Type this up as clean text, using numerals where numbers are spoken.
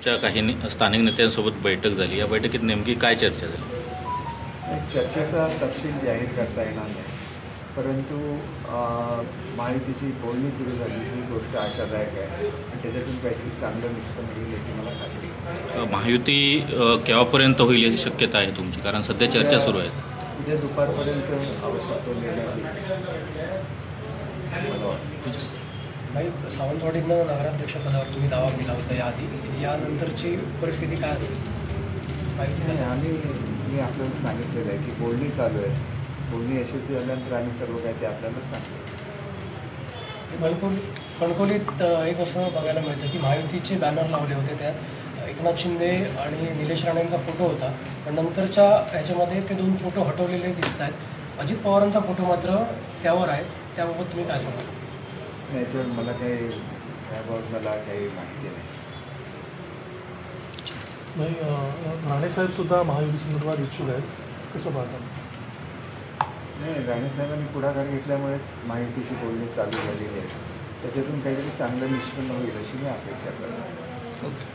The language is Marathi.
काही स्थानिक नेत्यांसोबत बैठक झाली. या बैठकीत नेमकी काय चर्चा झाली? चर्चेचा तपशील जाहीर करता येणार नाही, परंतु महायुतीची बोलणी सुरू झाली ही गोष्ट आशादायक आहे आणि त्याच्यातून काहीतरी चांगलं निष्पन्न होईल याची मला खात्री आहे. महायुती केव्हापर्यंत होईल याची शक्यता आहे तुमची? कारण सध्या चर्चा सुरू आहे. उद्या दुपारपर्यंत आवश्यक तो निर्णय होईल. भाई, सावंतवाडीनं नगराध्यक्षपदावर तुम्ही दावा केला होता याआधी, यानंतरची परिस्थिती काय असेल माहिती नाही? मी आपल्याला सांगितलेलं आहे की बोलणी चालू आहे. बोलणी यशस्वी झाल्यानंतर आम्ही सर्व काय ते आपल्याला सांगतो. कणकवलीत एक असं बघायला मिळतं की महायुतीचे बॅनर लावले होते, त्यात एकनाथ शिंदे आणि निलेश राणेंचा फोटो होता, पण नंतरच्या ह्याच्यामध्ये ते 2 फोटो हटवलेले दिसत आहेत. अजित पवारांचा फोटो मात्र त्यावर आहे. त्याबाबत तुम्ही काय सांगा? याच्यावर मला त्याबाबत काही माहिती नाही. राणेसाहेबसुद्धा महायुती संदर्भात इच्छुक आहेत, कसं पाहता? नाही, राणेसाहेबांनी पुढाकार घेतल्यामुळेच महायुतीची बोलणी चालू झालेली आहे. त्याच्यातून काहीतरी चांगलं निष्पन्न होईल अशी मी अपेक्षा करतो. ओके.